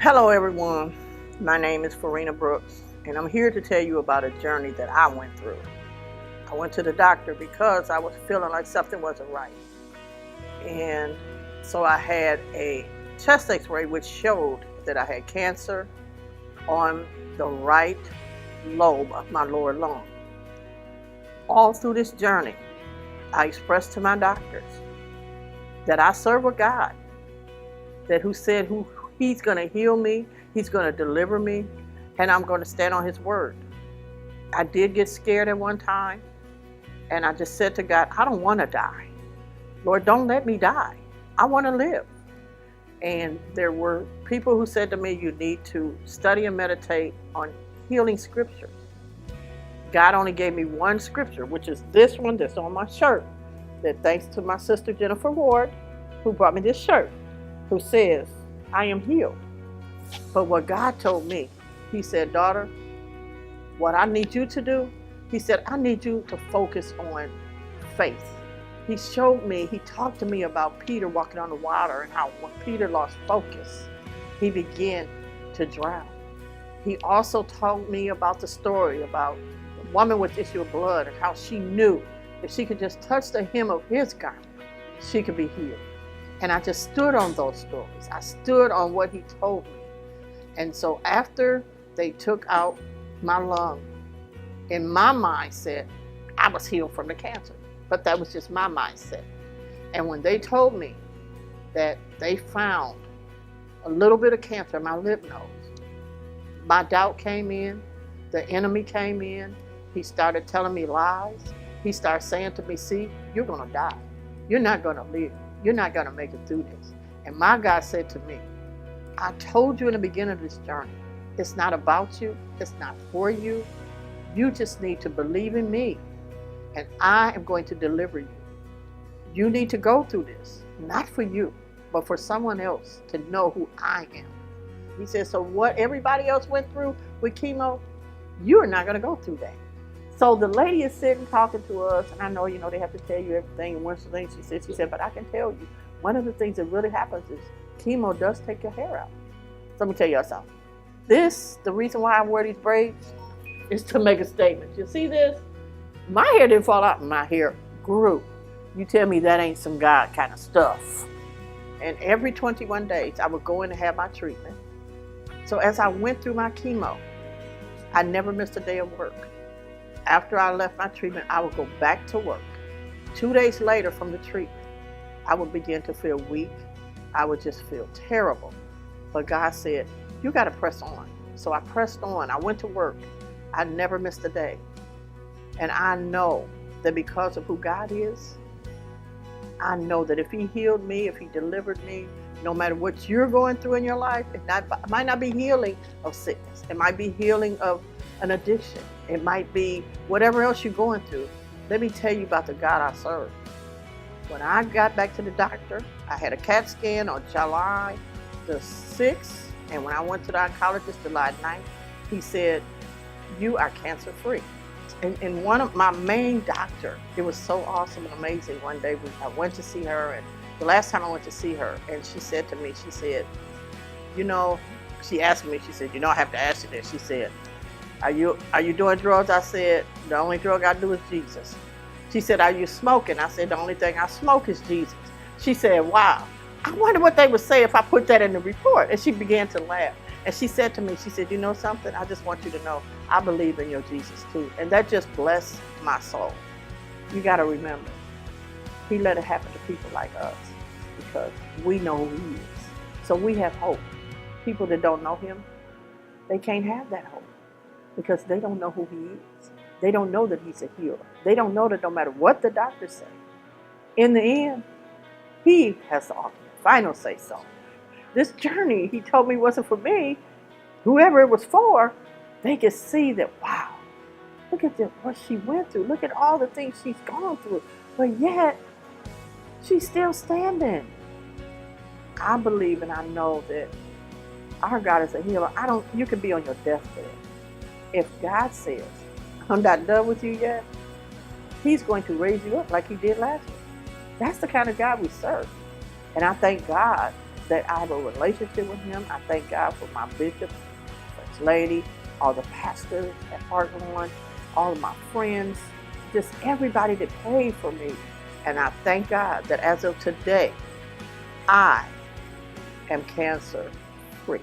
Hello everyone, my name is Farina and I'm here to tell you about a journey that I went through. I went to the doctor because I was feeling like something wasn't right. And so I had a chest x-ray which showed that I had cancer on the right lobe of my lower lung. All through this journey, I expressed to my doctors that I serve a God who said He's going to heal me, He's going to deliver me, and I'm going to stand on His word. I did get scared at one time, and I just said to God, I don't want to die. Lord, don't let me die. I want to live. And there were people who said to me, you need to study and meditate on healing scriptures. God only gave me one scripture, which is this one that's on my shirt, that thanks to my sister Jennifer Ward, who brought me this shirt, who says, I am healed. But what God told me, He said, daughter, what I need you to do, He said, I need you to focus on faith. He showed me, He talked to me about Peter walking on the water and how when Peter lost focus, he began to drown. He also told me about the story about the woman with issue of blood and how she knew if she could just touch the hem of His garment, she could be healed. And I just stood on those stories. I stood on what He told me. And so after they took out my lung, in my mindset, I was healed from the cancer. But that was just my mindset. And when they told me that they found a little bit of cancer in my lymph nodes, my doubt came in, the enemy came in, he started telling me lies. He started saying to me, see, you're gonna die. You're not gonna live. You're not gonna make it through this. And my God said to me, I told you in the beginning of this journey, it's not about you, it's not for you. You just need to believe in me, and I am going to deliver you. You need to go through this, not for you, but for someone else to know who I am. He said, so what everybody else went through with chemo, you're not gonna go through that. So the lady is sitting talking to us, and I know, they have to tell you everything. And one of the things she said, but I can tell you, one of the things that really happens is chemo does take your hair out. So let me tell y'all something. The reason why I wear these braids is to make a statement. You see this? My hair didn't fall out, my hair grew. You tell me that ain't some God kind of stuff. And every 21 days, I would go in and have my treatment. So as I went through my chemo, I never missed a day of work. After I left my treatment, I would go back to work. 2 days later from the treatment, I would begin to feel weak. I would just feel terrible. But God said, you got to press on. So I pressed on. I went to work. I never missed a day. And I know that because of who God is, I know that if He healed me, if He delivered me, no matter what you're going through in your life, it might not be healing of sickness. It might be healing of an addiction. It might be whatever else you're going through. Let me tell you about the God I serve. When I got back to the doctor, I had a CAT scan on July the 6th. And when I went to the oncologist July 9th, he said, you are cancer free. And one of my main doctor, it was so awesome and amazing. One day I went to see her, and the last time I went to see her, and she said to me, she said, she asked me, she said, I have to ask you this. She said, are you doing drugs? I said, the only drug I do is Jesus. She said, are you smoking? I said, the only thing I smoke is Jesus. She said, wow, I wonder what they would say if I put that in the report. And she began to laugh. And she said to me, she said, you know something? I just want you to know, I believe in your Jesus too. And that just blessed my soul. You got to remember, He let it happen to people like us because we know who He is. So we have hope. People that don't know Him, they can't have that hope because they don't know who He is. They don't know that He's a healer. They don't know that no matter what the doctors say, in the end, He has the ultimate final say so. This journey, He told me, wasn't for me. Whoever it was for, they could see that, wow, look at what she went through. Look at all the things she's gone through. But yet, she's still standing. I believe and I know that our God is a healer. You can be on your deathbed. If God says, I'm not done with you yet, He's going to raise you up like He did last year. That's the kind of God we serve. And I thank God that I have a relationship with him. I thank God for my bishop, First Lady, all the pastors at Heartland, all of my friends, just everybody that prayed for me. And I thank God that as of today, I am cancer free.